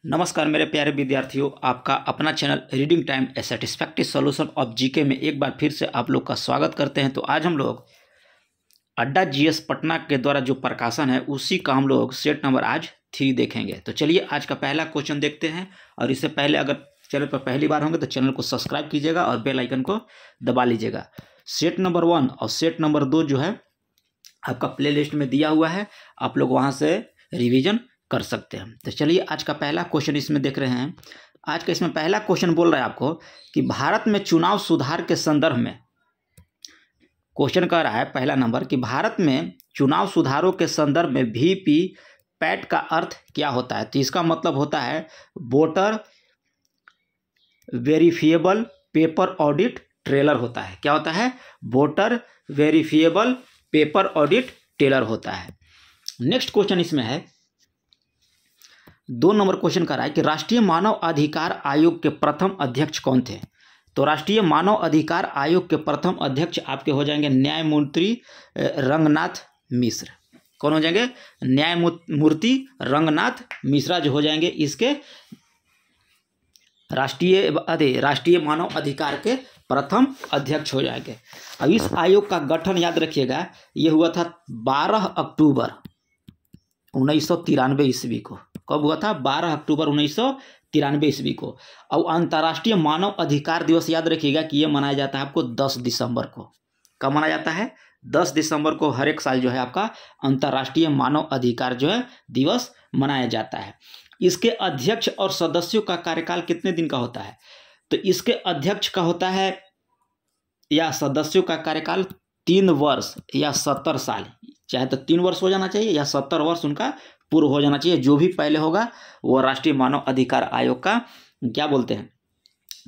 नमस्कार मेरे प्यारे विद्यार्थियों, आपका अपना channel reading time A satisfactory solution of GK में एक बार फिर से आप लोग का स्वागत करते हैं। तो आज हम लोग अड्डा जीएस पटना के द्वारा जो प्रकाशन है उसी का हम लोग सेट नंबर आज 3 देखेंगे। तो चलिए आज का पहला क्वेश्चन देखते हैं। और इससे पहले अगर चैनल पर पहली बार होंगे तो चैनल को सब्सक्राइब कीजिएगा और बेल आइकन को दबा लीजिएगा। सेट नंबर 1 और सेट नंबर 2 जो है आपका प्ले लिस्ट में दिया हुआ है, आप लोग वहाँ से रिविजन कर सकते हैं। तो चलिए आज का पहला क्वेश्चन इसमें देख रहे हैं। आज का इसमें पहला क्वेश्चन बोल रहा है आपको कि भारत में चुनाव सुधार के संदर्भ में, क्वेश्चन कह रहा है पहला नंबर कि भारत में चुनाव सुधारों के संदर्भ में वीपी पैट का अर्थ क्या होता है। तो इसका मतलब होता है voter verifiable paper audit trailer होता है। क्या होता है? Voter verifiable paper audit trailer होता है। नेक्स्ट क्वेश्चन इसमें है 2 नंबर क्वेश्चन कर रहा है कि राष्ट्रीय मानव अधिकार आयोग के प्रथम अध्यक्ष कौन थे। तो राष्ट्रीय मानव अधिकार आयोग के प्रथम अध्यक्ष आपके हो जाएंगे न्यायमूर्ति रंगनाथ मिश्र। कौन हो जाएंगे? न्यायमूर्ति रंगनाथ मिश्रा जो हो जाएंगे इसके राष्ट्रीय मानव अधिकार के प्रथम अध्यक्ष हो जाएंगे। अब इस आयोग का गठन याद रखिएगा, ये हुआ था 12 अक्टूबर 1993 ईस्वी को। कब हुआ था? 12 अक्टूबर 1993 ईस्वी को। और अंतर्राष्ट्रीय मानव अधिकार दिवस याद रखिएगा कि ये मनाया जाता है आपको 10 दिसंबर को। कब मनाया जाता है? 10 दिसंबर को हर एक साल जो है आपका अंतर्राष्ट्रीय मानव अधिकार जो है दिवस मनाया जाता है। इसके अध्यक्ष और सदस्यों का कार्यकाल कितने दिन का होता है? तो इसके अध्यक्ष का होता है या सदस्यों का कार्यकाल 3 वर्ष या 70 साल, चाहे तो 3 वर्ष हो जाना चाहिए या 70 वर्ष उनका पूर्व हो जाना चाहिए। जो भी पहले होगा वो राष्ट्रीय मानव अधिकार आयोग का क्या बोलते हैं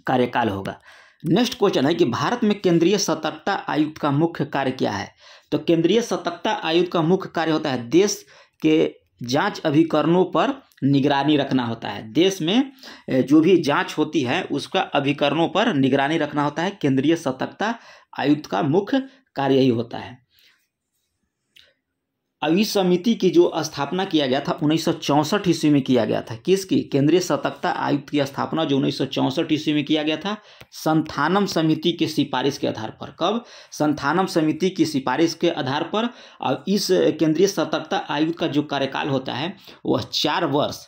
कार्यकाल होगा। नेक्स्ट क्वेश्चन है कि भारत में केंद्रीय सतर्कता आयुक्त का मुख्य कार्य क्या है। तो केंद्रीय सतर्कता आयुक्त का मुख्य कार्य होता है देश के जांच अभिकरणों पर निगरानी रखना होता है। देश में जो भी जांच होती है उसका अभिकरणों पर निगरानी रखना होता है। केंद्रीय सतर्कता आयुक्त का मुख्य कार्य यही होता है। अब इस समिति की जो स्थापना किया गया था 1964 ईस्वी में किया गया था। किसकी? केंद्रीय सतर्कता आयुक्त की स्थापना जो 1964 ईस्वी में किया गया था संथानम समिति के सिफारिश के आधार पर। कब? संथानम समिति की सिफारिश के आधार पर। अब इस केंद्रीय सतर्कता आयुक्त का जो कार्यकाल होता है वह 4 वर्ष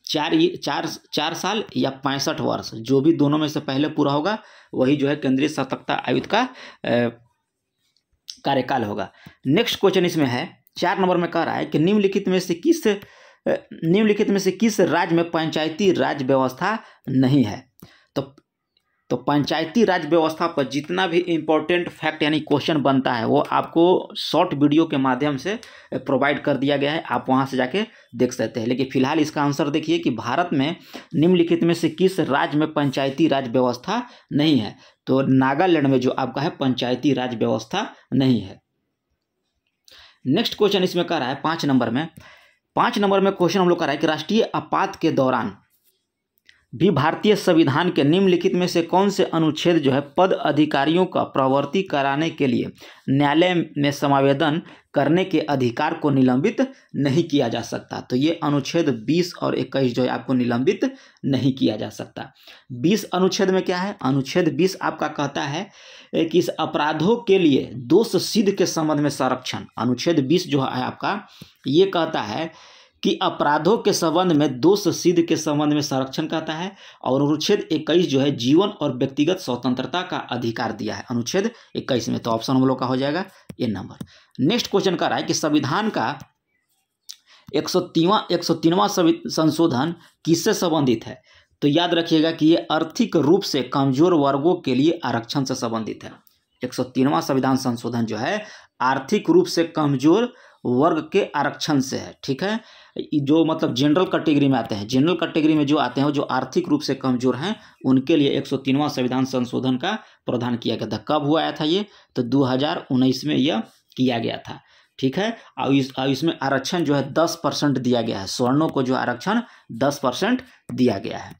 4 साल या 65 वर्ष, जो भी दोनों में से पहले पूरा होगा वही जो है केंद्रीय सतर्कता आयुक्त का कार्यकाल होगा। नेक्स्ट क्वेश्चन इसमें है 4 नंबर में कह रहा है कि निम्नलिखित में से किस राज्य में पंचायती राज व्यवस्था नहीं है। तो पंचायती राज व्यवस्था पर जितना भी इम्पोर्टेंट फैक्ट यानी क्वेश्चन बनता है वो आपको शॉर्ट वीडियो के माध्यम से प्रोवाइड कर दिया गया है, आप वहां से जाके देख सकते हैं। लेकिन फिलहाल इसका आंसर देखिए कि भारत में निम्नलिखित में से किस राज्य में पंचायती राज व्यवस्था नहीं है। तो नागालैंड में जो आपका है पंचायती राज व्यवस्था नहीं है। नेक्स्ट क्वेश्चन इसमें कह रहा है 5 नंबर में क्वेश्चन हम लोग कह रहा है कि राष्ट्रीय आपात के दौरान भी भारतीय संविधान के निम्नलिखित में से कौन से अनुच्छेद जो है पद अधिकारियों का प्रवर्ती कराने के लिए न्यायालय में समावेदन करने के अधिकार को निलंबित नहीं किया जा सकता। तो ये अनुच्छेद 20 और 21 जो है आपको निलंबित नहीं किया जा सकता। 20 अनुच्छेद में क्या है? अनुच्छेद 20 आपका कहता है कि इस अपराधों के लिए दोष सिद्ध के संबंध में संरक्षण। अनुच्छेद 20 जो है आपका ये कहता है कि अपराधों के संबंध में दोष सिद्ध के संबंध में संरक्षण कहता है। और अनुच्छेद 21 जो है जीवन और व्यक्तिगत स्वतंत्रता का अधिकार दिया है अनुच्छेद 21 में। तो ऑप्शन हम लोग का हो जाएगा ये नंबर। नेक्स्ट क्वेश्चन कर रहा है कि संविधान का 103वां संशोधन किससे संबंधित है। तो याद रखिएगा कि ये आर्थिक रूप से कमजोर वर्गों के लिए आरक्षण से संबंधित है। 103वां संविधान संशोधन जो है आर्थिक रूप से कमजोर वर्ग के आरक्षण से है। ठीक है, जो मतलब जनरल कैटेगरी में आते हैं, जनरल कैटेगरी में जो आते हैं जो आर्थिक रूप से कमजोर हैं उनके लिए 103वां संविधान संशोधन का प्रावधान किया गया था। कब हुआ था ये? तो 2019 में यह किया गया था। ठीक है, और इसमें आरक्षण जो है 10% दिया गया है। सवर्णों को जो आरक्षण 10% दिया गया है।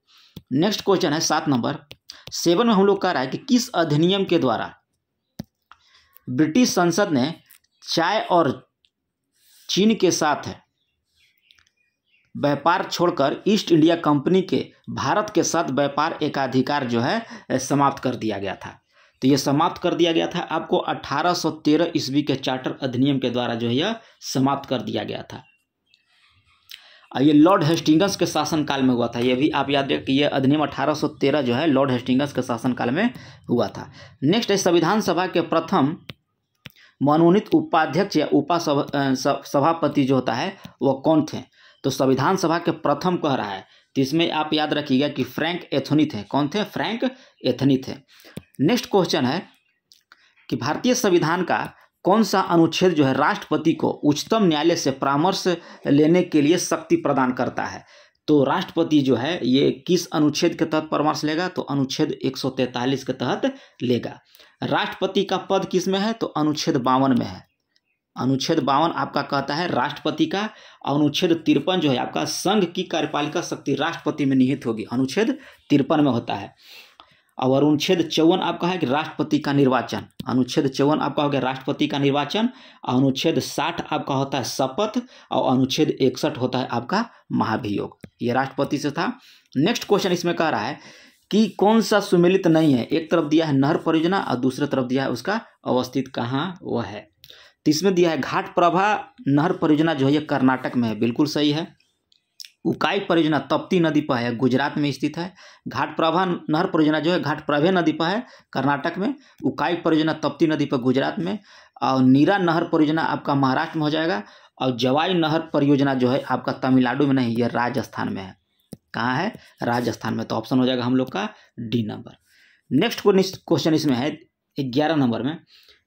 नेक्स्ट क्वेश्चन है 7 नंबर 7 में हम लोग कह रहा है कि किस अधिनियम के द्वारा ब्रिटिश संसद ने चाय और चीन के साथ व्यापार छोड़कर ईस्ट इंडिया कंपनी के भारत के साथ व्यापार एकाधिकार जो है समाप्त कर दिया गया था। तो ये समाप्त कर दिया गया था आपको 1813 ईस्वी के चार्टर अधिनियम के द्वारा जो है यह समाप्त कर दिया गया था। ये लॉर्ड हेस्टिंग्स के शासनकाल में हुआ था। ये भी आप याद रखिए, ये अधिनियम 1813 जो है लॉर्ड हेस्टिंग्स के शासनकाल में हुआ था। नेक्स्ट है संविधान सभा के प्रथम मनोनीत उपाध्यक्ष या सभापति जो होता है वो कौन थे? तो संविधान सभा के प्रथम कह रहा है, तो इसमें आप याद रखिएगा कि फ्रैंक एंथोनी थे। कौन थे? फ्रैंक एंथोनी थे। नेक्स्ट क्वेश्चन है कि भारतीय संविधान का कौन सा अनुच्छेद जो है राष्ट्रपति को उच्चतम न्यायालय से परामर्श लेने के लिए शक्ति प्रदान करता है? तो राष्ट्रपति जो है ये किस अनुच्छेद के तहत परामर्श लेगा? तो अनुच्छेद 143 के तहत लेगा। राष्ट्रपति का पद किस में है? तो अनुच्छेद 52 में है। अनुच्छेद 52 आपका कहता है राष्ट्रपति का। अनुच्छेद 53 जो है आपका संघ की कार्यपालिका शक्ति राष्ट्रपति में निहित होगी, अनुच्छेद 53 में होता है। और अनुच्छेद 54 आपका है कि राष्ट्रपति का निर्वाचन, अनुच्छेद 54 आपका हो गया राष्ट्रपति का निर्वाचन। अनुच्छेद 60 आपका होता है शपथ, और अनुच्छेद 61 होता है आपका महाभियोग। ये राष्ट्रपति से था। नेक्स्ट क्वेश्चन इसमें कह रहा है कि कौन सा सुमेलित नहीं है? एक तरफ दिया है नहर परियोजना और दूसरी तरफ दिया है उसका अवस्थित कहाँ वह है। तो इसमें दिया है घाटप्रभा नहर परियोजना जो है ये कर्नाटक में है, बिल्कुल सही है। उकाई परियोजना तप्ती नदी पर है, गुजरात में स्थित है। घाटप्रभा नहर परियोजना जो है घाटप्रभा नदी पर है, कर्नाटक में। उकाई परियोजना तप्ती नदी पर, गुजरात में। और नीरा नहर परियोजना आपका महाराष्ट्र में हो जाएगा। और जवाई नहर परियोजना जो है आपका तमिलनाडु में नहीं, यह राजस्थान में है। कहाँ है? राजस्थान में। तो ऑप्शन हो जाएगा हम लोग का डी नंबर। नेक्स्ट क्वेश्चन इसमें है 11 नंबर में।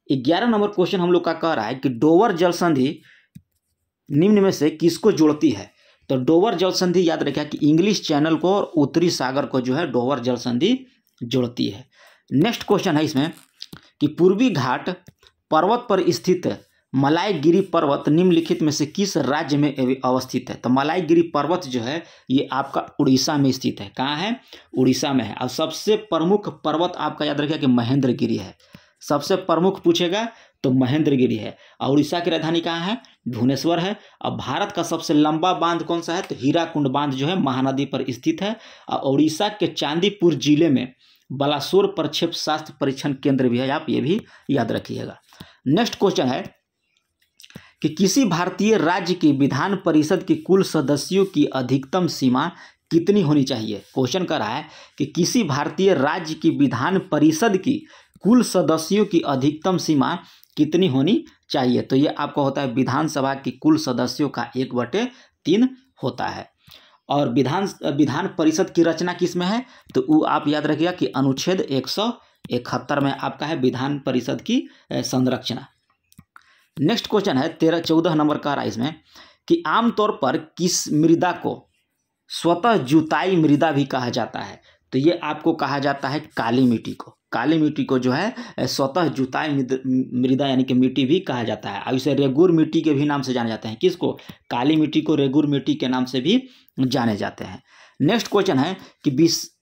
11 नंबर क्वेश्चन हम लोग का कह रहा है कि डोवर जल संधि निम्न में से किसको जोड़ती है? तो डोवर जल संधि याद रखिए कि इंग्लिश चैनल को और उत्तरी सागर को जो है डोवर जल संधि जोड़ती है। नेक्स्ट क्वेश्चन है इसमें कि पूर्वी घाट पर्वत पर स्थित मलायगिरी पर्वत निम्नलिखित में से किस राज्य में अवस्थित है? तो मलायगिरी पर्वत जो है ये आपका उड़ीसा में स्थित है। कहाँ है? उड़ीसा में है। और सबसे प्रमुख पर्वत आपका याद रखिए कि महेंद्रगिरी है। सबसे प्रमुख पूछेगा तो महेंद्रगिरी है। और उड़ीसा की राजधानी कहाँ है? भुवनेश्वर है। और भारत का सबसे लंबा बांध कौन सा है? तो हीराकुंड बांध जो है महानदी पर स्थित है। और उड़ीसा के चांदीपुर जिले में बलासोर प्रक्षेप शास्त्र परीक्षण केंद्र भी है, आप ये भी याद रखिएगा। नेक्स्ट क्वेश्चन है कि किसी भारतीय राज्य की विधान परिषद की कुल सदस्यों की अधिकतम सीमा कितनी होनी चाहिए? क्वेश्चन कर रहा है कि किसी भारतीय राज्य की विधान परिषद की कुल सदस्यों की अधिकतम सीमा कितनी होनी चाहिए? तो ये आपका होता है विधानसभा की कुल सदस्यों का 1/3 होता है। और विधान परिषद की रचना किस में है? तो वो आप याद रखिएगा कि अनुच्छेद 171 में आपका है विधान परिषद की संरचना। नेक्स्ट क्वेश्चन है 14 नंबर का रहा है इसमें कि आमतौर पर किस मृदा को स्वतः जुताई मृदा भी कहा जाता है? तो ये आपको कहा जाता है काली मिट्टी को। काली मिट्टी को जो है स्वतः जुताई मृदा यानी कि मिट्टी भी कहा जाता है। अब इसे रेगुर मिट्टी के भी नाम से जाने जाते हैं। किसको? काली मिट्टी को रेगुर मिट्टी के नाम से भी जाने जाते हैं। नेक्स्ट क्वेश्चन है कि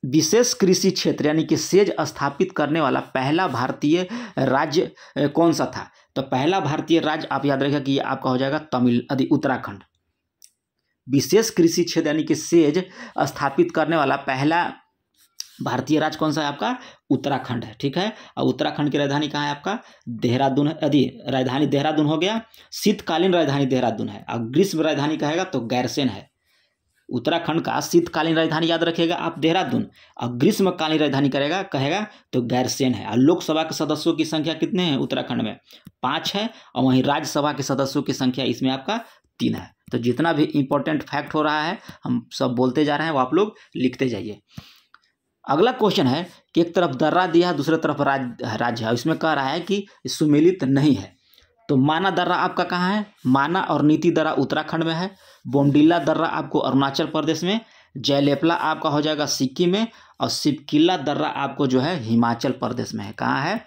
विशेष कृषि क्षेत्र यानी कि सेज स्थापित करने वाला पहला भारतीय राज्य कौन सा था? तो पहला भारतीय राज्य आप याद रखिएगा कि ये आपका हो जाएगा उत्तराखंड। विशेष कृषि क्षेत्र यानी कि सेज स्थापित करने वाला पहला भारतीय राज्य कौन सा है? आपका उत्तराखंड है। ठीक है। और उत्तराखंड की राजधानी कहाँ है? आपका देहरादून है। यदि राजधानी देहरादून हो गया, शीतकालीन राजधानी देहरादून है। और ग्रीष्म राजधानी कहेगा तो गैरसेन है। उत्तराखंड का शीतकालीन राजधानी याद रखिएगा आप देहरादून, और ग्रीष्मकालीन राजधानी कहेगा तो गैरसेन है। और लोकसभा के सदस्यों की संख्या कितने हैं उत्तराखंड में? 5 है। और वहीं राज्यसभा के सदस्यों की संख्या इसमें आपका 3 है। तो जितना भी इंपॉर्टेंट फैक्ट हो रहा है हम सब बोलते जा रहे हैं, वो आप लोग लिखते जाइए। अगला क्वेश्चन है कि एक तरफ दर्रा दिया है, दूसरी तरफ राज्य है। इसमें कह रहा है कि सुमेलित नहीं है। तो माना दर्रा आपका कहाँ है? माना और नीति दर्रा उत्तराखंड में है। बोमडिला दर्रा आपको अरुणाचल प्रदेश में। जयलेपला आपका हो जाएगा सिक्किम में। और सिपकिला दर्रा आपको जो है हिमाचल प्रदेश में है। कहाँ है?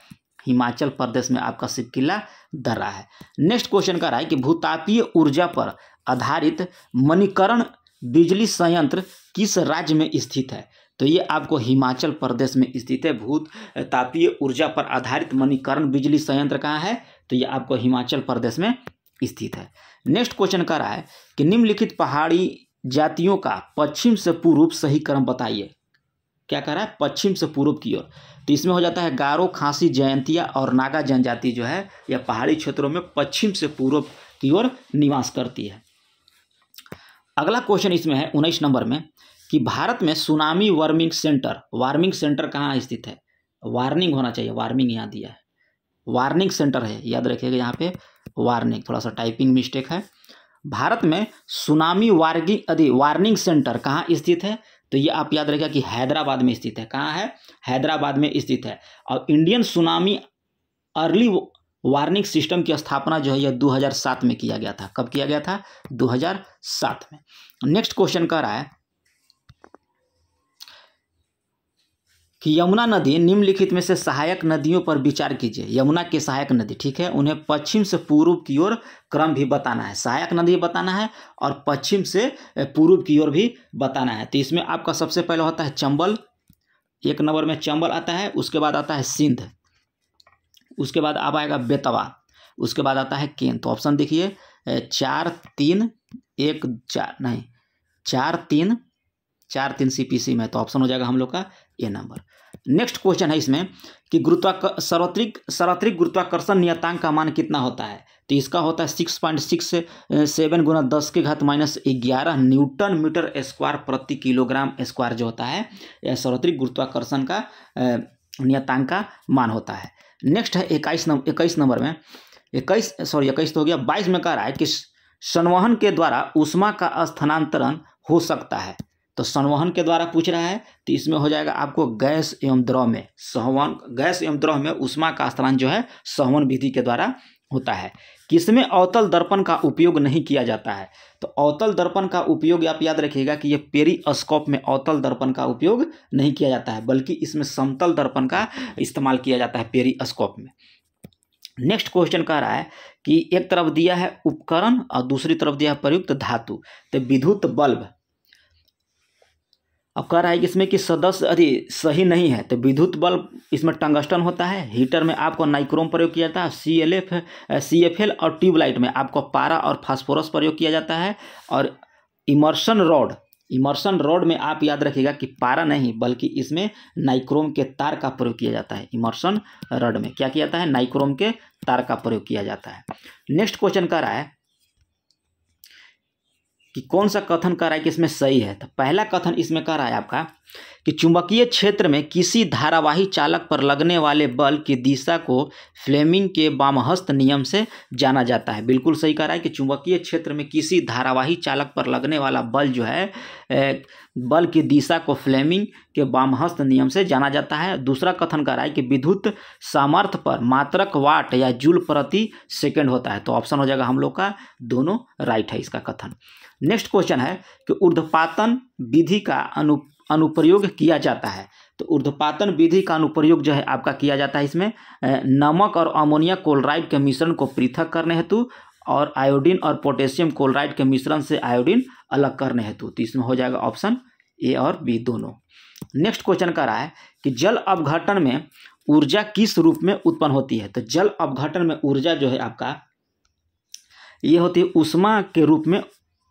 हिमाचल प्रदेश में आपका सिपकिला दर्रा है। नेक्स्ट क्वेश्चन का रहा है कि भूतापीय ऊर्जा पर आधारित मणिकर्ण बिजली संयंत्र किस राज्य में स्थित है? तो ये आपको हिमाचल प्रदेश में स्थित है। भूतापीय ऊर्जा पर आधारित मणिकर्ण बिजली संयंत्र कहाँ है? तो ये आपको हिमाचल प्रदेश में स्थित है। नेक्स्ट क्वेश्चन का रहा है कि निम्नलिखित पहाड़ी जातियों का पश्चिम से पूर्व सही क्रम बताइए। क्या कह रहा है? पश्चिम से पूर्व की ओर। तो इसमें हो जाता है गारो, खासी, जयंतिया और नागा जनजाति जो है यह पहाड़ी क्षेत्रों में पश्चिम से पूर्व की ओर निवास करती है। अगला क्वेश्चन इसमें है 19 नंबर में कि भारत में सुनामी वार्मिंग सेंटर कहाँ स्थित है? वार्निंग होना चाहिए, वार्मिंग यहाँ दिया है, वार्निंग सेंटर है, याद रखिएगा यहाँ पे वार्निंग, थोड़ा सा टाइपिंग मिस्टेक है। भारत में सुनामी वार्निंग सेंटर कहाँ स्थित है? तो ये आप याद रखिएगा कि हैदराबाद में स्थित है। कहाँ है? हैदराबाद में स्थित है। और Indian tsunami early warning system की स्थापना जो है यह 2007 में किया गया था। कब किया गया था? 2007 में। नेक्स्ट क्वेश्चन कह रहा है कि यमुना नदी निम्नलिखित में से सहायक नदियों पर विचार कीजिए। यमुना के सहायक नदी, ठीक है, उन्हें पश्चिम से पूर्व की ओर क्रम भी बताना है, सहायक नदी बताना है और पश्चिम से पूर्व की ओर भी बताना है। तो इसमें आपका सबसे पहले होता है चंबल, 1 नंबर में चंबल आता है, उसके बाद आता है सिंध, उसके बाद अब आएगा बेतवा, उसके बाद आता है केन। तो ऑप्शन देखिए 4 3 1 4 नहीं 4 3 CPC में, तो ऑप्शन हो जाएगा हम लोग का ए नंबर। नेक्स्ट क्वेश्चन है इसमें कि सार्वत्रिक गुरुत्वाकर्षण नियतांक का मान कितना होता है? तो इसका होता है 6.67 गुना 10 के घात -11 न्यूटन मीटर स्क्वायर प्रति किलोग्राम स्क्वायर जो होता है यह सार्वत्रिक गुरुत्वाकर्षण का नियतांक का मान होता है। नेक्स्ट है 21 नंबर में 21 तो हो गया। 22 में कह रहा है कि संवहन के द्वारा ऊष्मा का स्थानांतरण हो सकता है। तो संवहन के द्वारा पूछ रहा है, तो इसमें हो जाएगा आपको गैस एवं द्रव में ऊष्मा का स्थानांतरण जो है संवहन विधि के द्वारा होता है। किसमें अवतल दर्पण का उपयोग नहीं किया जाता है? तो अवतल दर्पण का उपयोग आप याद रखिएगा कि ये पेरिस्कोप में अवतल दर्पण का उपयोग नहीं किया जाता है, बल्कि इसमें समतल दर्पण का इस्तेमाल किया जाता है पेरिस्कोप में। नेक्स्ट क्वेश्चन कह रहा है कि एक तरफ दिया है उपकरण और दूसरी तरफ दिया है प्रयुक्त धातु। तो विद्युत बल्ब, अब कह रहा है कि इसमें कि सदस्य सही नहीं है। तो विद्युत बल्ब इसमें टंगस्टन होता है, हीटर में आपको नाइक्रोम प्रयोग किया जाता है, CFL और ट्यूबलाइट में आपको पारा और फास्फोरस प्रयोग किया जाता है। और इमर्शन रॉड में आप याद रखिएगा कि पारा नहीं बल्कि इसमें नाइक्रोम के तार का प्रयोग किया जाता है। इमर्शन रॉड में क्या किया जाता है? नाइक्रोम के तार का प्रयोग किया जाता है। नेक्स्ट क्वेश्चन कह रहा है कि कौन सा कथन कह रहा है कि इसमें सही है? तो पहला कथन इसमें कह रहा है आपका कि चुंबकीय क्षेत्र में किसी धारावाही चालक पर लगने वाले बल की दिशा को फ्लेमिंग के वामहस्त नियम से जाना जाता है। बिल्कुल सही कह रहा है कि चुंबकीय क्षेत्र में किसी धारावाही चालक पर लगने वाला बल जो है बल की दिशा को फ्लेमिंग के वामहस्त नियम से जाना जाता है। दूसरा कथन कह रहा है कि विद्युत सामर्थ्य पर मात्रक वाट या जूल प्रति सेकेंड होता है। तो ऑप्शन हो जाएगा हम लोग का दोनों राइट है इसका कथन। नेक्स्ट क्वेश्चन है कि ऊर्ध्वपातन विधि का अनुप्रयोग किया जाता है। तो ऊर्ध्वपातन विधि का अनुप्रयोग जो है आपका किया जाता है इसमें नमक और अमोनिया क्लोराइड के मिश्रण को पृथक करने हेतु और आयोडीन और पोटेशियम क्लोराइड के मिश्रण से आयोडीन अलग करने हेतु। तो इसमें हो जाएगा ऑप्शन ए और बी दोनों। नेक्स्ट क्वेश्चन कह रहा है कि जल अपघटन में ऊर्जा किस रूप में उत्पन्न होती है? तो जल अपघटन में ऊर्जा जो है आपका ये होती है ऊष्मा के रूप में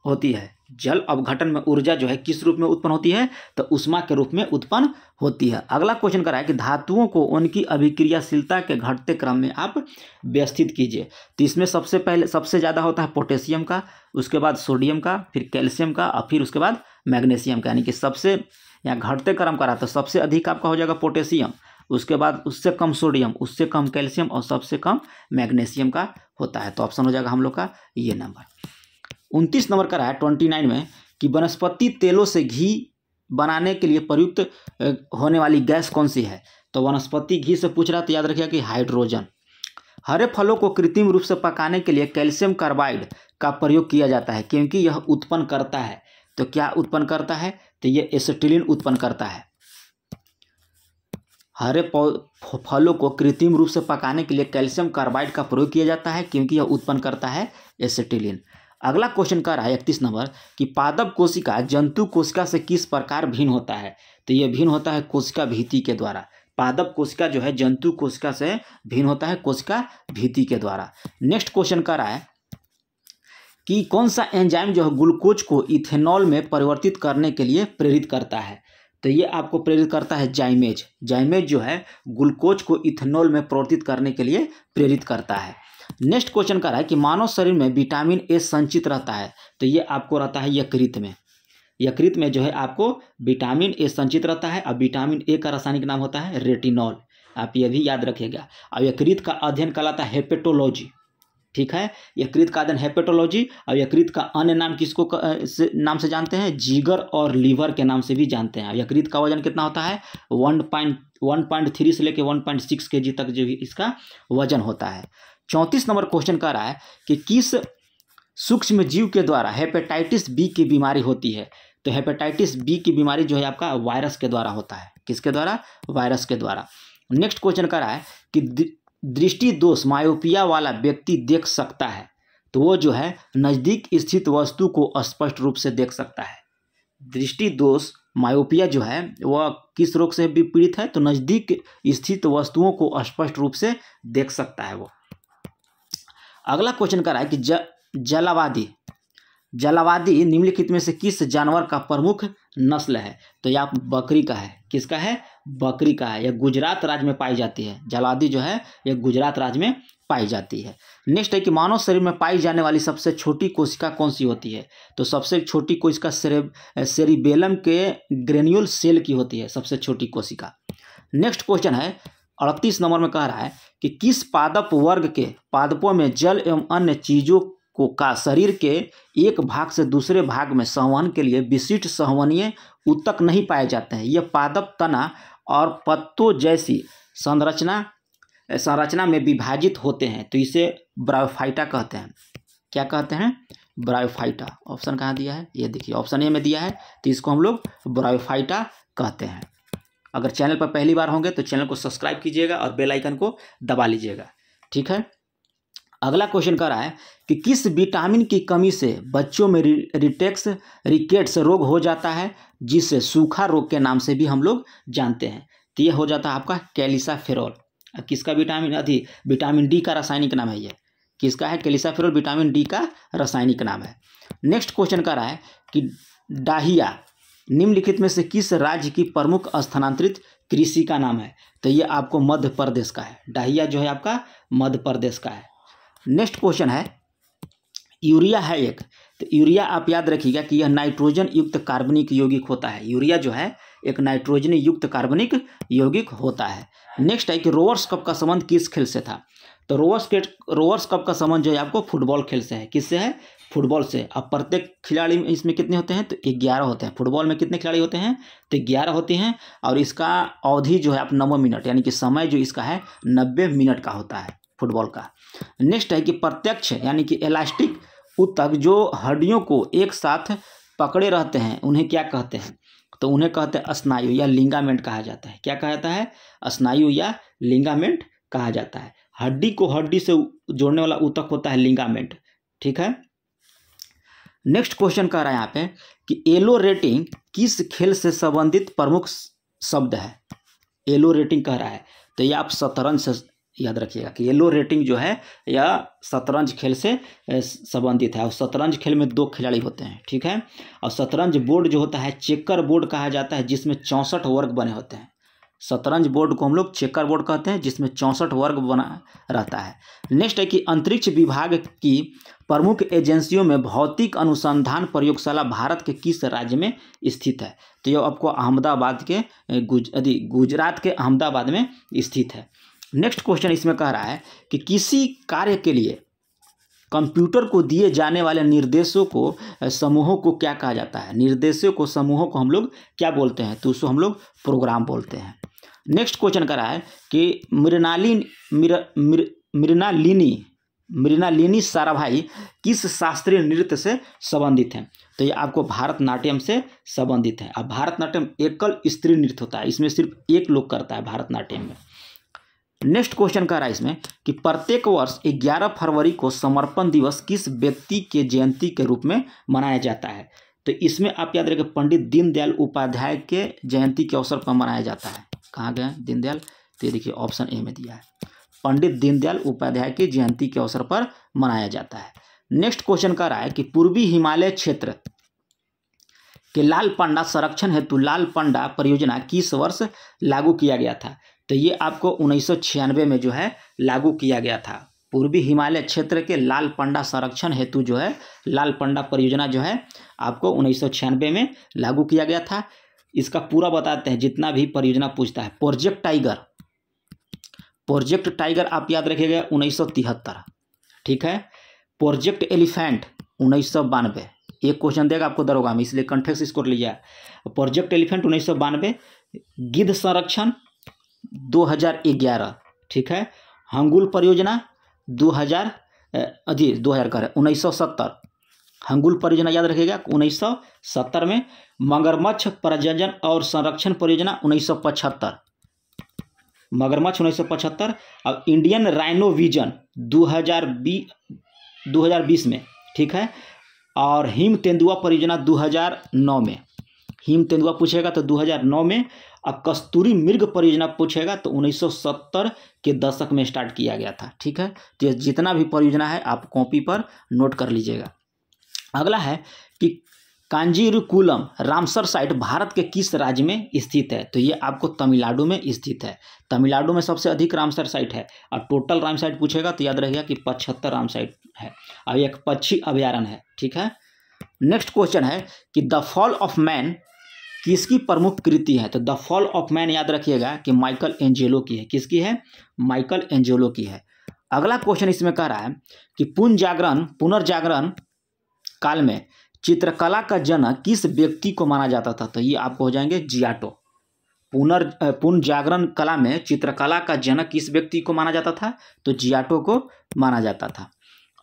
होती है। जल अपघटन में ऊर्जा जो है किस रूप में उत्पन्न होती है? तो ऊष्मा के रूप में उत्पन्न होती है। अगला क्वेश्चन कर रहा है कि धातुओं को उनकी अभिक्रियाशीलता के घटते क्रम में आप व्यवस्थित कीजिए। तो इसमें सबसे ज़्यादा होता है पोटेशियम का, उसके बाद सोडियम का, फिर कैल्शियम का और फिर उसके बाद मैग्नीशियम का। यानी कि सबसे यहाँ घटते क्रम का रहा तो सबसे अधिक आपका हो जाएगा पोटेशियम, उसके बाद उससे कम सोडियम, उससे कम कैल्शियम और सबसे कम मैग्नीशियम का होता है। तो ऑप्शन हो जाएगा हम लोग का ये नंबर। 29 नंबर का रहा है 29 में कि वनस्पति तेलों से घी बनाने के लिए प्रयुक्त होने वाली गैस कौन सी है? तो वनस्पति घी से पूछ रहा तो याद रखिएगा कि हाइड्रोजन। हरे फलों को कृत्रिम रूप से पकाने के लिए कैल्शियम कार्बाइड का प्रयोग किया जाता है क्योंकि यह उत्पन्न करता है। तो क्या उत्पन्न करता है? तो यह एसिटिलीन उत्पन्न करता है। हरे फलों को कृत्रिम रूप से पकाने के लिए कैल्शियम कार्बाइड का प्रयोग किया जाता है क्योंकि यह उत्पन्न करता है एसिटिलीन। अगला क्वेश्चन का रहा है 31 नंबर कि पादप कोशिका जंतु कोशिका से किस प्रकार भिन्न होता है? तो यह भिन्न होता है कोशिका भित्ति के द्वारा। पादप कोशिका जो है जंतु कोशिका से भिन्न होता है कोशिका भित्ति के द्वारा। नेक्स्ट क्वेश्चन का रहा है कि कौन सा एंजाइम जो है ग्लूकोज को इथेनॉल में परिवर्तित करने के लिए प्रेरित करता है। तो ये आपको प्रेरित करता है जाइमेज। जाइमेज जो है ग्लूकोज को इथेनॉल में परिवर्तित करने के लिए प्रेरित करता है। नेक्स्ट क्वेश्चन कर रहा है कि मानव शरीर में विटामिन ए संचित रहता है। तो ये आपको रहता है यकृत में। यकृत में जो है आपको विटामिन ए संचित रहता है। अब विटामिन ए का रासायनिक नाम होता है रेटिनॉल, आप ये भी याद रखिएगा। अब यकृत का अध्ययन कहलाता है हेपेटोलॉजी, ठीक है, यकृत का अध्ययन हेपेटोलॉजी। और यकृत का अन्य नाम किसको नाम से जानते हैं, जिगर और लीवर के नाम से भी जानते हैं। यकृत का वजन कितना होता है, 1.3 से लेकर 1.6 kg तक जो इसका वजन होता है। 34 नंबर क्वेश्चन कर रहा है कि किस सूक्ष्म जीव के द्वारा हेपेटाइटिस बी की बीमारी होती है। तो हेपेटाइटिस बी की बीमारी जो है आपका वायरस के द्वारा होता है। किसके द्वारा, वायरस के द्वारा। नेक्स्ट क्वेश्चन कर रहा है कि दृष्टि दोष मायोपिया वाला व्यक्ति देख सकता है। तो वो जो है नज़दीक स्थित वस्तु को स्पष्ट रूप से देख सकता है। दृष्टि दोष मायोपिया जो है वह किस रोग से भी पीड़ित है, तो नज़दीक स्थित वस्तुओं को स्पष्ट रूप से देख सकता है वो। अगला क्वेश्चन कर रहा है कि जलावादी निम्नलिखित में से किस जानवर का प्रमुख नस्ल है। तो यह बकरी का है। किसका है, बकरी का है। यह गुजरात राज्य में पाई जाती है। जलावादी जो है यह गुजरात राज्य में पाई जाती है। नेक्स्ट है कि मानव शरीर में पाई जाने वाली सबसे छोटी कोशिका कौन सी होती है। तो सबसे छोटी कोशिका सेरिबेलम के ग्रेन्यूल सेल की होती है, सबसे छोटी कोशिका। नेक्स्ट क्वेश्चन है 38 नंबर में कह रहा है कि किस पादप वर्ग के पादपों में जल एवं अन्य चीज़ों का शरीर के एक भाग से दूसरे भाग में संवहन के लिए विशिष्ट संवहनीय ऊतक नहीं पाए जाते हैं। ये पादप तना और पत्तों जैसी संरचना में विभाजित होते हैं। तो इसे ब्रायोफाइटा कहते हैं। क्या कहते हैं, ब्रायोफाइटा। ऑप्शन कहाँ दिया है, ये देखिए ऑप्शन ए में दिया है। तो इसको हम लोग ब्रायोफाइटा कहते हैं। अगर चैनल पर पहली बार होंगे तो चैनल को सब्सक्राइब कीजिएगा और बेल आइकन को दबा लीजिएगा, ठीक है। अगला क्वेश्चन कर रहा है कि किस विटामिन की कमी से बच्चों में रिकेट्स रोग हो जाता है, जिसे सूखा रोग के नाम से भी हम लोग जानते हैं। तो ये हो जाता है आपका कैल्सिफेरॉल। अब किसका विटामिन डी का रासायनिक नाम है। ये किसका है, कैल्सिफेरॉल विटामिन डी का रासायनिक नाम है। नेक्स्ट क्वेश्चन कर रहा है कि डाहिया निम्नलिखित में से किस राज्य की प्रमुख स्थानांतरित कृषि का नाम है। तो ये आपको मध्य प्रदेश का है। डाहिया जो है आपका मध्य प्रदेश का है। नेक्स्ट क्वेश्चन है यूरिया है एक। तो यूरिया आप याद रखिएगा कि यह नाइट्रोजन युक्त कार्बनिक यौगिक होता है। यूरिया जो है एक नाइट्रोजन युक्त कार्बनिक यौगिक होता है। नेक्स्ट है कि रोवर्स कप का संबंध किस खेल से था। तो रोवर्स कप का संबंध जो है आपको फुटबॉल खेल से है। किससे है, फुटबॉल से। अब प्रत्येक खिलाड़ी इसमें कितने होते हैं, तो 11 होते हैं। फुटबॉल में कितने खिलाड़ी होते हैं, तो 11 होते हैं। और इसका अवधि जो है आप 90 मिनट, यानी कि समय जो इसका है 90 मिनट का होता है फुटबॉल का। नेक्स्ट है कि प्रत्यक्ष यानी कि इलास्टिक ऊतक जो हड्डियों को एक साथ पकड़े रहते हैं उन्हें क्या कहते हैं। तो उन्हें कहते हैं स्नायु या लिंगामेंट कहा जाता है। क्या कहा जाता है, स्नायु या लिंगामेंट कहा जाता है। हड्डी को हड्डी से जोड़ने वाला ऊतक होता है लिंगामेंट, ठीक है। नेक्स्ट क्वेश्चन कह रहा है यहाँ पे कि एलो रेटिंग किस खेल से संबंधित प्रमुख शब्द है। एलो रेटिंग कह रहा है, तो ये आप शतरंज से याद रखिएगा कि येलो रेटिंग जो है यह शतरंज खेल से संबंधित है। और शतरंज खेल में 2 खिलाड़ी होते हैं, ठीक है। और शतरंज बोर्ड जो होता है चेकर बोर्ड कहा जाता है, जिसमें 64 वर्ग बने होते हैं। शतरंज बोर्ड को हम लोग चेकर बोर्ड कहते हैं, जिसमें 64 वर्ग बना रहता है। नेक्स्ट है कि अंतरिक्ष विभाग की प्रमुख एजेंसियों में भौतिक अनुसंधान प्रयोगशाला भारत के किस राज्य में स्थित है। तो यह आपको अहमदाबाद के गुजरात के अहमदाबाद में स्थित है। नेक्स्ट क्वेश्चन इसमें कह रहा है कि किसी कार्य के लिए कंप्यूटर को दिए जाने वाले निर्देशों को समूहों को क्या कहा जाता है। निर्देशों को समूहों को हम लोग क्या बोलते हैं, तो उसको हम लोग प्रोग्राम बोलते हैं। नेक्स्ट क्वेश्चन कह रहा है कि मृणालिनी साराभाई किस शास्त्रीय नृत्य से संबंधित हैं। तो ये आपको भारतनाट्यम से संबंधित है। अब भारतनाट्यम एकल स्त्री नृत्य होता है, इसमें सिर्फ एक लोग करता है भारतनाट्यम में। नेक्स्ट क्वेश्चन कह रहा है इसमें कि प्रत्येक वर्ष 11 फरवरी को समर्पण दिवस किस व्यक्ति के जयंती के रूप में मनाया जाता है। तो इसमें आप याद रखें पंडित दीनदयाल उपाध्याय के जयंती के अवसर पर मनाया जाता है। कहाँ गए दीनदयाल, तो ये देखिए ऑप्शन ए में दिया है, पंडित दीनदयाल उपाध्याय की जयंती के अवसर पर मनाया जाता है। नेक्स्ट क्वेश्चन कह रहा है कि पूर्वी हिमालय क्षेत्र के लाल पांडा संरक्षण हेतु लाल पांडा परियोजना किस वर्ष लागू किया गया था? तो ये आपको 1996 में जो है लागू किया गया था। पूर्वी हिमालय क्षेत्र के लाल पांडा संरक्षण हेतु जो है लाल पांडा परियोजना जो है आपको 1996 में लागू किया गया था। इसका पूरा बताते हैं, जितना भी परियोजना पूछता है। प्रोजेक्ट टाइगर आप याद रखिएगा 1973, ठीक है। प्रोजेक्ट एलिफेंट 1992, एक क्वेश्चन देगा आपको दरोगा में, इसलिए कंटेक्स्ट स्कोर लीजिए। प्रोजेक्ट एलिफेंट 1992, गिद्ध संरक्षण 2011, ठीक है। हंगुल परियोजना 1970, हंगुल परियोजना याद रखिएगा 1970 में। मगरमच्छ प्रजनन और संरक्षण परियोजना 1975, मगरमच्छ 1975। और इंडियन राइनो विजन 2020 में, ठीक है। और हिम तेंदुआ परियोजना 2009 में, हिम तेंदुआ पूछेगा तो 2009 में। अब कस्तूरी मृग परियोजना पूछेगा तो 1970 के दशक में स्टार्ट किया गया था, ठीक है। तो जितना भी परियोजना है आप कॉपी पर नोट कर लीजिएगा। अगला है कि कांजीरकुलम रामसर साइट भारत के किस राज्य में स्थित है? तो ये आपको तमिलनाडु में स्थित है। तमिलनाडु में सबसे अधिक रामसर साइट है। और टोटल राम साइट पूछेगा तो याद रखिएगा कि 75 राम साइट है। और एक पक्षी अभ्यारण्य है, ठीक है। नेक्स्ट क्वेश्चन है कि द फॉल ऑफ मैन किसकी प्रमुख कृति है? तो द फॉल ऑफ मैन याद रखिएगा कि माइकल एंजेलो की है। किसकी है? माइकल एंजेलो की है। अगला क्वेश्चन इसमें कह रहा है कि पुनर्जागरण काल में चित्रकला का जनक किस व्यक्ति को माना जाता था? तो ये आपको हो जाएंगे जियाटो। पुनर्जागरण कला में चित्रकला का जनक किस व्यक्ति को माना जाता था? तो जियाटो को माना जाता था।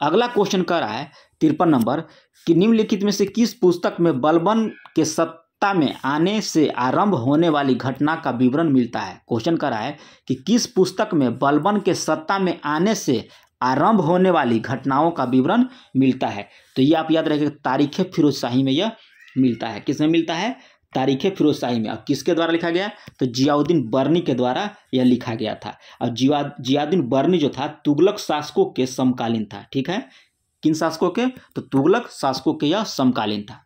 अगला क्वेश्चन कह रहा है 53 नंबर कि निम्नलिखित में से किस पुस्तक में बलबन के सत्ता में आने से आरंभ होने वाली घटना का विवरण मिलता है? क्वेश्चन कर रहा है कि किस पुस्तक में बलबन के सत्ता में आने से आरंभ होने वाली घटनाओं का विवरण मिलता है? तो ये आप याद रखिएगा तारीख फिरोजशाही में यह मिलता है। किसमें मिलता है? तारीख फिरोजशाही में। और किसके द्वारा लिखा गया? तो जियाउद्दीन बर्नी के द्वारा यह लिखा गया था। और जियाउद्दीन बर्नी जो था तुगलक शासकों के समकालीन था, ठीक है। किन शासकों के? तो तुगलक शासकों के यह समकालीन था।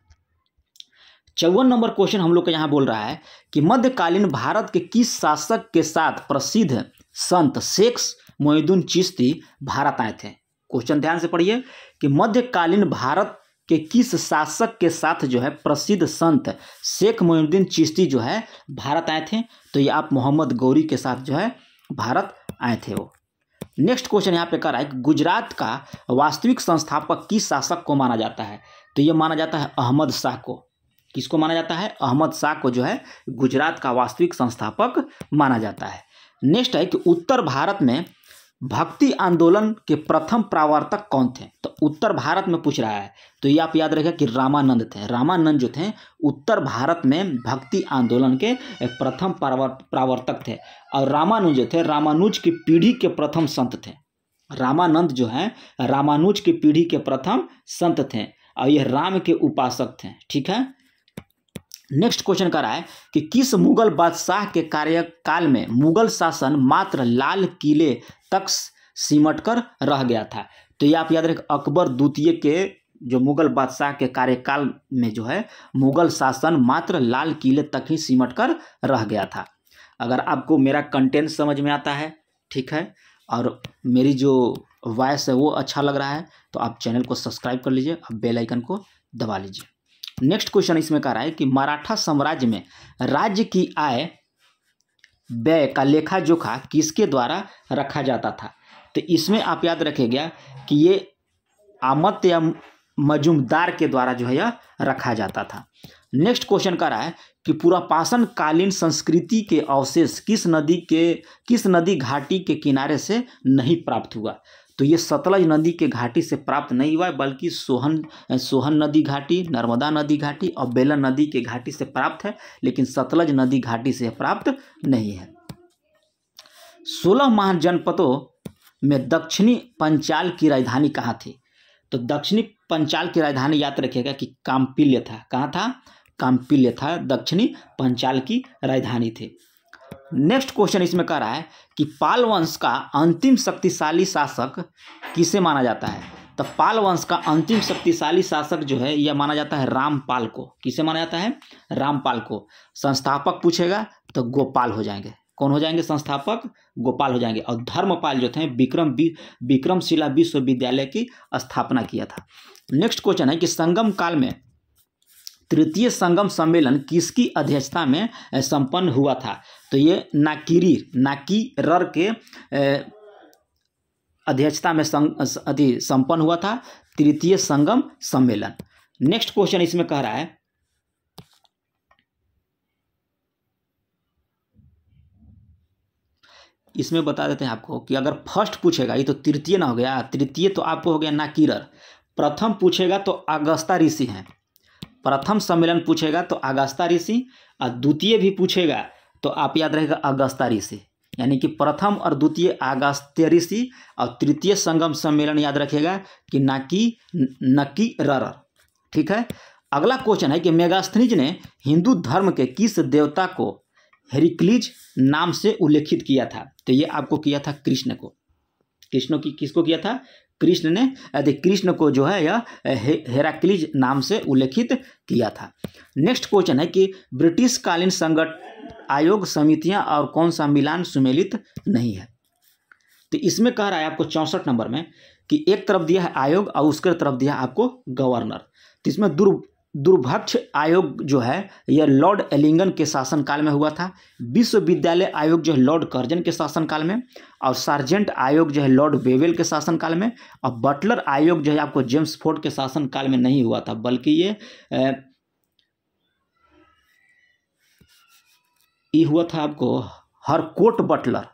54 नंबर क्वेश्चन हम लोग को यहाँ बोल रहा है कि मध्यकालीन भारत के किस शासक के साथ प्रसिद्ध संत शेख मोहिउद्दीन चिश्ती भारत आए थे? क्वेश्चन ध्यान से पढ़िए कि मध्यकालीन भारत के किस शासक के साथ जो है प्रसिद्ध संत शेख मोहिउद्दीन चिश्ती जो है भारत आए थे? तो ये आप मोहम्मद गौरी के साथ जो है भारत आए थे वो। नेक्स्ट क्वेश्चन यहाँ पे कर रहा है कि गुजरात का वास्तविक संस्थापक किस शासक को माना जाता है? तो ये माना जाता है अहमद शाह को। किसको माना जाता है? अहमद शाह को जो है गुजरात का वास्तविक संस्थापक माना जाता है। नेक्स्ट है कि उत्तर भारत में भक्ति आंदोलन के प्रथम प्रवर्तक कौन थे? तो उत्तर भारत में पूछ रहा है, तो ये आप याद रखें कि रामानंद थे। रामानंद जो थे उत्तर भारत में भक्ति आंदोलन के प्रथम प्रवर्तक थे। और रामानुज जो थे रामानुज की पीढ़ी के प्रथम संत थे। रामानंद जो है रामानुज की पीढ़ी के प्रथम संत थे और यह राम के उपासक थे, ठीक है। नेक्स्ट क्वेश्चन कर रहा है कि किस मुगल बादशाह के कार्यकाल में मुगल शासन मात्र लाल किले तक सिमट कर रह गया था? तो ये आप याद रखें अकबर द्वितीय के जो मुगल बादशाह के कार्यकाल में जो है मुगल शासन मात्र लाल किले तक ही सिमट कर रह गया था। अगर आपको मेरा कंटेंट समझ में आता है, ठीक है, और मेरी जो वॉइस है वो अच्छा लग रहा है तो आप चैनल को सब्सक्राइब कर लीजिए, अब बेल आइकन को दबा लीजिए। नेक्स्ट क्वेश्चन इसमें कह रहा है कि मराठा साम्राज्य में राज्य की आय व्यय का लेखा जोखा किसके द्वारा रखा जाता था? तो इसमें आप याद रखिएगा कि ये आमत या मजूमदार के द्वारा जो है यह रखा जाता था। नेक्स्ट क्वेश्चन कह रहा है कि पुरापाषाण कालीन संस्कृति के अवशेष किस नदी घाटी के किनारे से नहीं प्राप्त हुआ? तो ये सतलज नदी के घाटी से प्राप्त नहीं हुआ बल्कि सोहन नदी घाटी, नर्मदा नदी घाटी और बेलन नदी के घाटी से प्राप्त है, लेकिन सतलज नदी घाटी से प्राप्त नहीं है। 16 महाजनपदों में दक्षिणी पंचाल की राजधानी कहाँ थी? तो दक्षिणी पंचाल की राजधानी याद रखिएगा कि काम्पिल्य था। कहाँ था? काम्पिल्य था, दक्षिणी पंचाल की राजधानी थी। नेक्स्ट क्वेश्चन इसमें कह रहा है कि पाल वंश का अंतिम शक्तिशाली शासक किसे माना जाता है? तो पाल वंश का अंतिम शक्तिशाली शासक जो है यह माना जाता है रामपाल को। किसे माना जाता है? रामपाल को। संस्थापक पूछेगा तो गोपाल हो जाएंगे। कौन हो जाएंगे? संस्थापक गोपाल हो जाएंगे। और धर्मपाल जो थे विक्रमशिला विश्वविद्यालय की स्थापना किया था। नेक्स्ट क्वेश्चन है कि संगम काल में तृतीय संगम सम्मेलन किसकी अध्यक्षता में संपन्न हुआ था? तो ये नाकीरर के अध्यक्षता में संपन्न हुआ था तृतीय संगम सम्मेलन। नेक्स्ट क्वेश्चन इसमें कह रहा है इसमें बता देते हैं आपको कि अगर फर्स्ट पूछेगा, ये तो तृतीय ना हो गया, तृतीय तो आपको हो गया नाकीरर। प्रथम पूछेगा तो अगस्ता ऋषि हैं। प्रथम सम्मेलन पूछेगा तो अगस्ता ऋषि, और द्वितीय भी पूछेगा तो आप याद रहेगा अगस्ता ऋषि। यानी कि प्रथम और द्वितीय अगस्त्य ऋषि, और तृतीय संगम सम्मेलन याद रखिएगा कि नाकीरर। ठीक है। अगला क्वेश्चन है कि मेगास्थनीज ने हिंदू धर्म के किस देवता को हेरिक्लीज नाम से उल्लेखित किया था? तो ये आपको किया था कृष्ण को। किसको किया था? कृष्ण ने। यदि कृष्ण को जो है यह हेराक्लीज नाम से उल्लेखित किया था। नेक्स्ट क्वेश्चन है कि ब्रिटिश कालीन संगठन आयोग समितियां और कौन सा मिलान सुमेलित नहीं है? तो इसमें कह रहा है आपको 64 नंबर में कि एक तरफ दिया है आयोग और उसके तरफ दिया आपको गवर्नर। तो इसमें दूरभक्ष आयोग जो है यह लॉर्ड एलिंगन के शासनकाल में हुआ था। विश्वविद्यालय आयोग जो है लॉर्ड कर्जन के शासनकाल में, और सार्जेंट आयोग जो है लॉर्ड बेवेल के शासनकाल में, और बटलर आयोग जो है आपको जेम्स फोर्ड के शासनकाल में नहीं हुआ था, बल्कि ये हुआ था आपको हरकोट बटलर,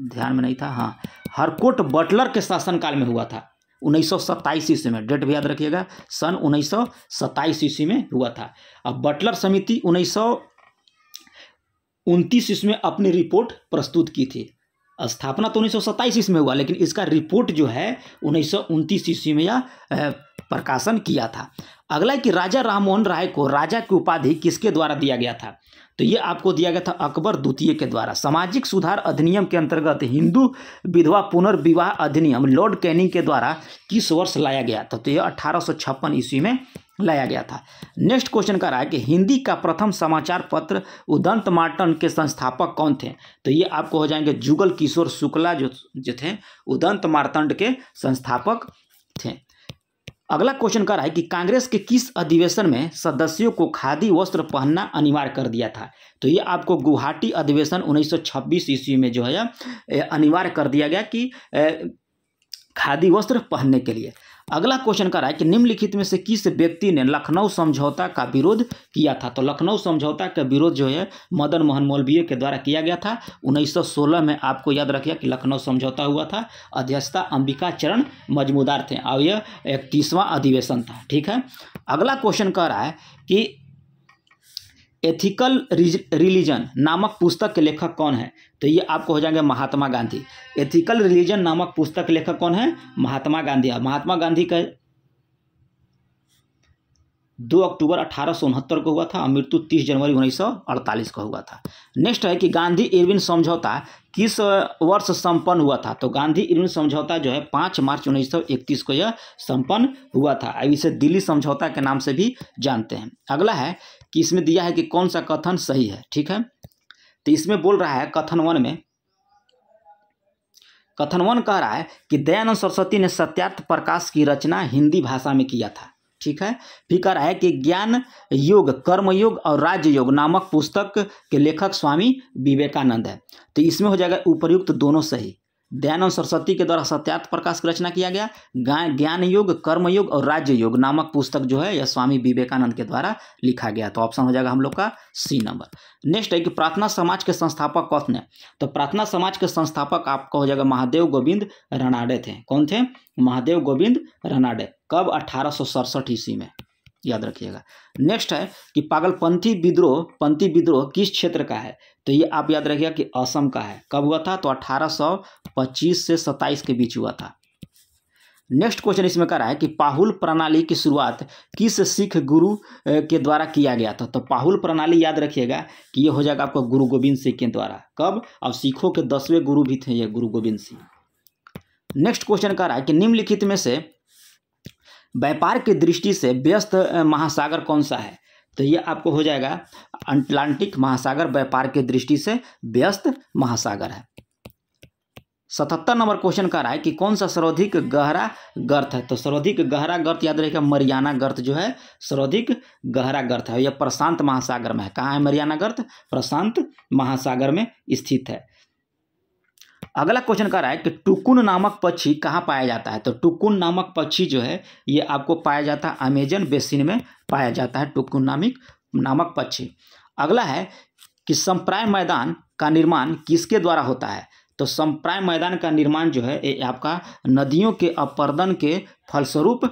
ध्यान में नहीं था, हाँ, हरकोट बटलर के शासनकाल में हुआ था 1927 ईस्वी में। डेट भी याद रखिएगा, सन 1927 ईस्वी में हुआ था। अब बटलर समिति 1929 ईस्वी में अपनी रिपोर्ट प्रस्तुत की थी। स्थापना तो 1927 ईस्वी में हुआ, लेकिन इसका रिपोर्ट जो है 1929 ईस्वी में यह प्रकाशन किया था। अगला है कि राजा राममोहन राय को राजा की उपाधि किसके द्वारा दिया गया था? तो ये आपको दिया गया था अकबर द्वितीय के द्वारा। सामाजिक सुधार अधिनियम के अंतर्गत हिंदू विधवा पुनर्विवाह अधिनियम लॉर्ड कैनिंग के द्वारा किस वर्ष लाया गया था? तो यह 1856 ईस्वी में लाया गया था। नेक्स्ट क्वेश्चन का रहा है कि हिंदी का प्रथम समाचार पत्र उदंत मार्तंड के संस्थापक कौन थे? तो ये आपको हो जाएंगे जुगल किशोर शुक्ला जो थे उदंत मार्तंड के संस्थापक थे। अगला क्वेश्चन कर रहा है कि कांग्रेस के किस अधिवेशन में सदस्यों को खादी वस्त्र पहनना अनिवार्य कर दिया था? तो ये आपको गुवाहाटी अधिवेशन 1926 ईस्वी में जो है अनिवार्य कर दिया गया कि खादी वस्त्र पहनने के लिए। अगला क्वेश्चन कर रहा है कि निम्नलिखित में से किस व्यक्ति ने लखनऊ समझौता का विरोध किया था? तो लखनऊ समझौता का विरोध जो है मदन मोहन मौलवी के द्वारा किया गया था 1916 में। आपको याद रखिए कि लखनऊ समझौता हुआ था। अध्यक्षता अंबिका चरण मजमूदार थे और यह 31वां अधिवेशन था। ठीक है। अगला क्वेश्चन कह रहा है कि एथिकल रिलीजन नामक पुस्तक के लेखक कौन है? तो ये आपको हो जाएंगे महात्मा गांधी। एथिकल रिलीजन नामक पुस्तक के लेखक कौन है? महात्मा गांधी। महात्मा गांधी का 2 अक्टूबर 1869 को हुआ था और मृत्यु 30 जनवरी 1948 को हुआ था। नेक्स्ट है कि गांधी इरविन समझौता किस वर्ष संपन्न हुआ था? तो गांधी इरविन समझौता जो है 5 मार्च 1931 को यह संपन्न हुआ था। अब इसे दिल्ली समझौता के नाम से भी जानते हैं। अगला है कि इसमें दिया है कि कौन सा कथन सही है। ठीक है। तो इसमें बोल रहा है कथन 1 में, कथन 1 कह रहा है कि दयानंद सरस्वती ने सत्यार्थ प्रकाश की रचना हिंदी भाषा में किया था। ठीक है। फिर कह रहा है कि ज्ञान योग, कर्मयोग और राजयोग नामक पुस्तक के लेखक स्वामी विवेकानंद है। तो इसमें हो जाएगा उपर्युक्त दोनों सही। दयानंद सरस्वती के द्वारा सत्यार्थ प्रकाश की रचना किया गया। ज्ञान योग, कर्मयोग और राजयोग नामक पुस्तक जो है यह स्वामी विवेकानंद के द्वारा लिखा गया। तो ऑप्शन हो जाएगा हम लोग का सी नंबर। नेक्स्ट है कि प्रार्थना समाज के संस्थापक कौन है? तो प्रार्थना समाज के संस्थापक आपका हो जाएगा महादेव गोविंद रनाडे थे। कौन थे? महादेव गोविंद रनाडे। कब? 1867 ईस्वी में, याद रखिएगा। नेक्स्ट है कि पागलपंथी विद्रोह किस क्षेत्र का है? तो ये आप याद रखिएगा कि असम का है। कब हुआ था? तो 1825 से 27 के बीच हुआ था। नेक्स्ट क्वेश्चन इसमें कह रहा है कि पाहुल प्रणाली की शुरुआत किस सिख गुरु के द्वारा किया गया था? तो पाहुल प्रणाली याद रखिएगा कि ये हो जाएगा आपको गुरु गोविंद सिंह के द्वारा। कब? अब सिखों के 10वें गुरु भी थे ये गुरु गोविंद सिंह। नेक्स्ट क्वेश्चन कह रहा है कि निम्नलिखित में से व्यापार की दृष्टि से व्यस्त महासागर कौन सा है? तो ये आपको हो जाएगा अटलांटिक महासागर व्यापार की दृष्टि से व्यस्त महासागर है। 77 नंबर क्वेश्चन कर रहा है कि कौन सा सर्वाधिक गहरा गर्त है? तो सर्वाधिक गहरा गर्त याद रखिएगा, मरियाना गर्त जो है सर्वाधिक गहरा गर्त है। यह प्रशांत महासागर में है। कहाँ है मरियाना गर्त? प्रशांत महासागर में स्थित है। अगला क्वेश्चन कर रहा है कि टुकुन नामक पक्षी कहाँ पाया जाता है? तो टुकुन नामक पक्षी जो है ये आपको पाया जाता है अमेजन बेसिन में पाया जाता है टुकुन नामक पक्षी। अगला है कि संप्राय मैदान का निर्माण किसके द्वारा होता है? तो संप्राय मैदान का निर्माण जो है ये आपका नदियों के अपरदन के फलस्वरूप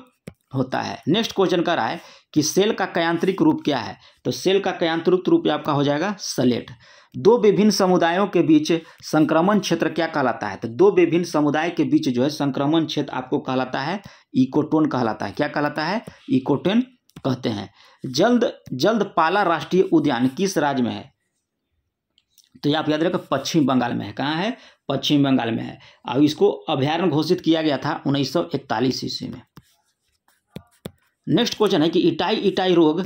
होता है। नेक्स्ट क्वेश्चन कर रहा है कि सेल का कयांत्रिक रूप क्या है? तो सेल का कयांत्रिक रूप आपका हो जाएगा सलेट। दो विभिन्न समुदायों के बीच संक्रमण क्षेत्र क्या कहलाता है? तो दो विभिन्न समुदाय के बीच जो है संक्रमण क्षेत्र आपको कहलाता है इकोटोन कहलाता है। क्या कहलाता है? इकोटोन कहते हैं। जल्दपाला राष्ट्रीय उद्यान किस राज्य में है? तो ये आप याद रखें पश्चिम बंगाल में है। कहाँ है? पश्चिम बंगाल में है। और इसको अभयारण्य घोषित किया गया था 1941 ईस्वी में। नेक्स्ट क्वेश्चन है कि इटाई रोग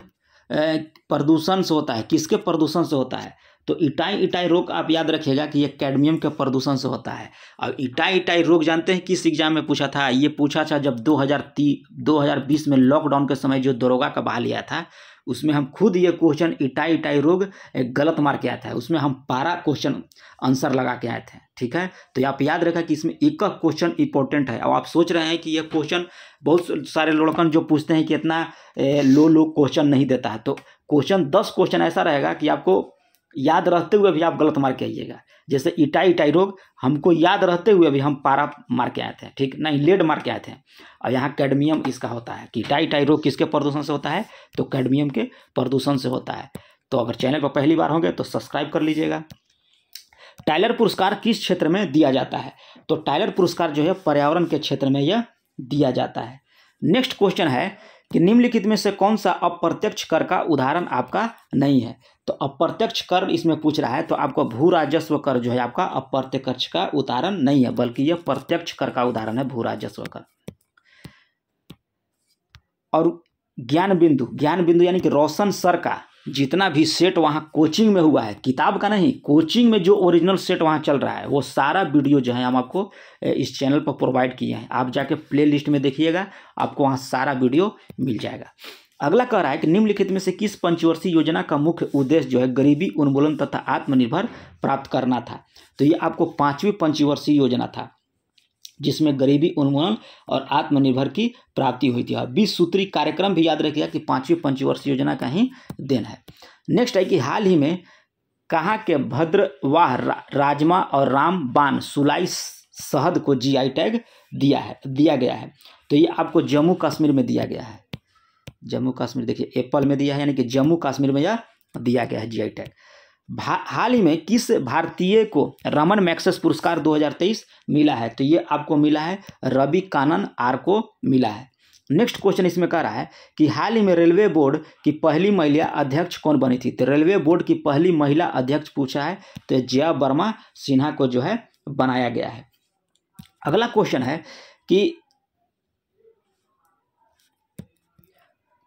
प्रदूषण से होता है। किसके प्रदूषण से होता है? तो इटाई रोग आप याद रखिएगा कि ये कैडमियम के प्रदूषण से होता है। और इटाई रोग जानते हैं किस एग्जाम में पूछा था? ये पूछा था जब 2020 में लॉकडाउन के समय जो दरोगा का बहाली आया था, उसमें हम खुद ये क्वेश्चन इटाई रोग गलत मार के आया था। उसमें हम 12 क्वेश्चन आंसर लगा के आए थे। ठीक है, तो आप याद रखा कि इसमें एक क्वेश्चन इंपॉर्टेंट है। और आप सोच रहे हैं कि ये क्वेश्चन बहुत सारे लड़कन जो पूछते हैं कि इतना लो क्वेश्चन नहीं देता है, तो क्वेश्चन 10 क्वेश्चन ऐसा रहेगा कि आपको याद रहते हुए भी आप गलत मार के आइएगा। जैसे इटाई रोग हमको याद रहते हुए भी हम 12 मार के आए थे। ठीक, नहीं लेड मार के आए थे। और यहाँ कैडमियम इसका होता है कि इटाई रोग किसके प्रदूषण से होता है? तो कैडमियम के प्रदूषण से होता है। तो अगर चैनल पर पहली बार होंगे तो सब्सक्राइब कर लीजिएगा। टाइलर पुरस्कार किस क्षेत्र में दिया जाता है? तो टाइलर पुरस्कार जो है पर्यावरण के क्षेत्र में यह दिया जाता है। नेक्स्ट क्वेश्चन है कि निम्नलिखित में से कौन सा अप्रत्यक्ष कर का उदाहरण आपका नहीं है? तो अप्रत्यक्ष कर इसमें पूछ रहा है, तो आपको भू राजस्व कर जो है आपका अप्रत्यक्ष का उदाहरण नहीं है, बल्कि यह प्रत्यक्ष कर का उदाहरण है, भू राजस्व कर। और ज्ञान बिंदु यानी कि रोशन सर का जितना भी सेट वहाँ कोचिंग में हुआ है, किताब का नहीं, कोचिंग में जो ओरिजिनल सेट वहाँ चल रहा है, वो सारा वीडियो जो है हम आपको इस चैनल पर प्रोवाइड किए हैं। आप जाके प्ले लिस्ट में देखिएगा, आपको वहाँ सारा वीडियो मिल जाएगा। अगला कह रहा है कि निम्नलिखित में से किस पंचवर्षीय योजना का मुख्य उद्देश्य जो है गरीबी उन्मूलन तथा आत्मनिर्भर प्राप्त करना था? तो ये आपको 5वीं पंचवर्षीय योजना था, जिसमें गरीबी उन्मूलन और आत्मनिर्भर की प्राप्ति हुई थी। और 20 सूत्री कार्यक्रम भी याद रखिएगा कि 5वीं पंचवर्षीय योजना का ही देन है। नेक्स्ट है कि हाल ही में कहाँ के भद्रवाह राजमा और रामबान सुलाई शहद को GI टैग दिया गया है? तो ये आपको जम्मू कश्मीर में दिया गया है। जम्मू कश्मीर देखिए एप्पल में दिया है, यानी कि जम्मू कश्मीर में यह दिया गया है GI टैग। हाल ही में किस भारतीय को रमन मैग्सेस पुरस्कार 2023 मिला है? तो ये आपको मिला है रवि कानन आर को मिला है। नेक्स्ट क्वेश्चन इसमें कह रहा है कि हाल ही में रेलवे बोर्ड की पहली महिला अध्यक्ष कौन बनी थी? तो रेलवे बोर्ड की पहली महिला अध्यक्ष पूछा है, तो जया वर्मा सिन्हा को जो है बनाया गया है। अगला क्वेश्चन है कि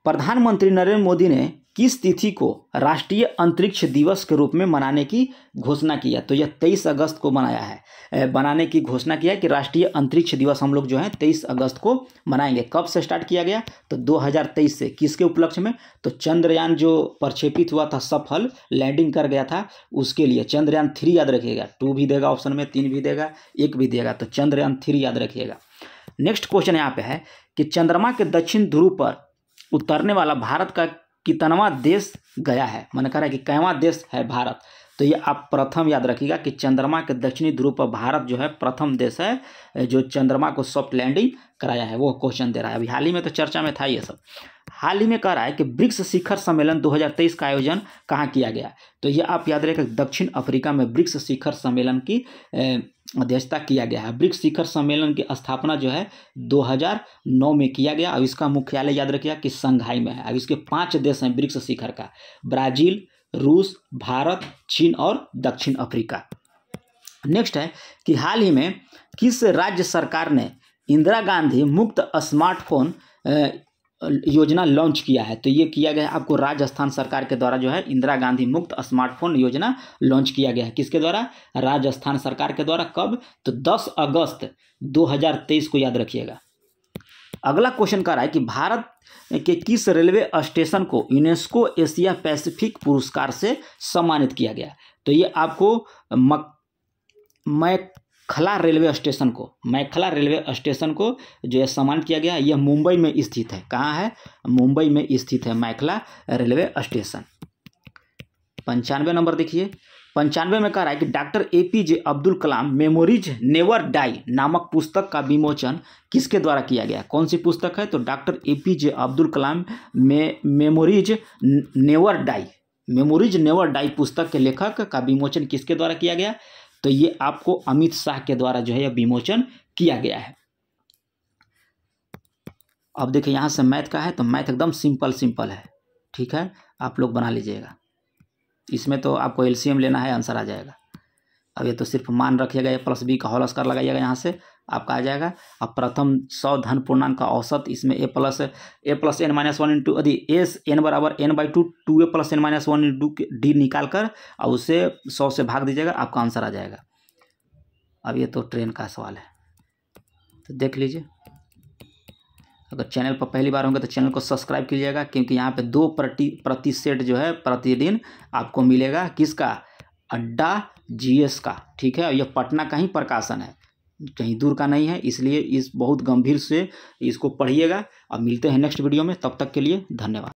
प्रधानमंत्री नरेंद्र मोदी ने किस तिथि को राष्ट्रीय अंतरिक्ष दिवस के रूप में मनाने की घोषणा किया? तो यह 23 अगस्त को बनाने की घोषणा किया कि राष्ट्रीय अंतरिक्ष दिवस हम लोग जो है 23 अगस्त को मनाएंगे। कब से स्टार्ट किया गया? तो 2023 से। किसके उपलक्ष्य में? तो चंद्रयान जो प्रक्षेपित हुआ था, सफल लैंडिंग कर गया था, उसके लिए। चंद्रयान 3 याद रखिएगा, 2 भी देगा ऑप्शन में, 3 भी देगा, 1 भी देगा, तो चंद्रयान 3 याद रखिएगा। नेक्स्ट क्वेश्चन यहाँ पे है कि चंद्रमा के दक्षिण ध्रुव पर उतरने वाला भारत का कितनवां देश गया है? मैंने कहा है कि कैवां देश है भारत? तो ये आप प्रथम याद रखिएगा कि चंद्रमा के दक्षिणी ध्रुव पर भारत जो है प्रथम देश है जो चंद्रमा को सॉफ्ट लैंडिंग कराया है, वो क्वेश्चन दे रहा है। अभी हाल ही में तो चर्चा में था ये सब। हाल ही में कह रहा है कि ब्रिक्स शिखर सम्मेलन 2023 का आयोजन कहाँ किया गया? तो ये आप याद रखें दक्षिण अफ्रीका में ब्रिक्स शिखर सम्मेलन की अध्यक्षता किया गया है। ब्रिक्स शिखर सम्मेलन की स्थापना जो है 2009 में किया गया। अब इसका मुख्यालय याद रखिएगा कि संघाई में है। अब इसके 5 देश हैं ब्रिक्स शिखर का, ब्राजील, रूस, भारत, चीन और दक्षिण अफ्रीका। नेक्स्ट है कि हाल ही में किस राज्य सरकार ने इंदिरा गांधी मुक्त स्मार्टफोन योजना लॉन्च किया है। तो ये किया गया है आपको राजस्थान सरकार के द्वारा जो है इंदिरा गांधी मुफ्त स्मार्टफोन योजना लॉन्च किया गया है। किसके द्वारा? राजस्थान सरकार के द्वारा। कब? तो 10 अगस्त 2023 को याद रखिएगा। अगला क्वेश्चन कर रहा है कि भारत के किस रेलवे स्टेशन को यूनेस्को एशिया पैसिफिक पुरस्कार से सम्मानित किया गया? तो ये आपको मैखला रेलवे स्टेशन को जो है सम्मानित किया गया। यह मुंबई में स्थित है। कहाँ है? मुंबई में स्थित है मैखला रेलवे स्टेशन। 95 नंबर देखिए। 95 में कह रहा है कि doctor APJ Abdul Kalam memories never die नामक पुस्तक का विमोचन किसके द्वारा किया गया? कौन सी पुस्तक है? तो doctor APJ Abdul Kalam memories never die पुस्तक के लेखक का विमोचन किसके द्वारा किया गया? तो ये आपको अमित शाह के द्वारा जो है यह विमोचन किया गया है। अब देखिए यहाँ से मैथ का है, तो मैथ एकदम सिंपल है, ठीक है, आप लोग बना लीजिएगा। इसमें तो आपको LCM लेना है, आंसर आ जाएगा। अब ये तो सिर्फ मान रखिएगा, ये +b का होल स्क्वायर लगाइएगा, यहाँ से आपका आ जाएगा। अब प्रथम 100 धन पूर्णांक का औसत, इसमें a plus n-1 into S n बराबर n/2 2a + n-1 into d निकाल कर और उसे 100 से भाग दीजिएगा, आपका आंसर आ जाएगा। अब ये तो ट्रेन का सवाल है, तो देख लीजिए। अगर चैनल पर पहली बार होंगे तो चैनल को सब्सक्राइब कीजिएगा, क्योंकि यहाँ पे 2 प्रति सेट जो है प्रतिदिन आपको मिलेगा। किसका? अड्डा GS का, ठीक है। यह पटना का ही प्रकाशन है, कहीं दूर का नहीं है, इसलिए इस बहुत गंभीर से इसको पढ़िएगा। अब मिलते हैं नेक्स्ट वीडियो में, तब तक के लिए धन्यवाद।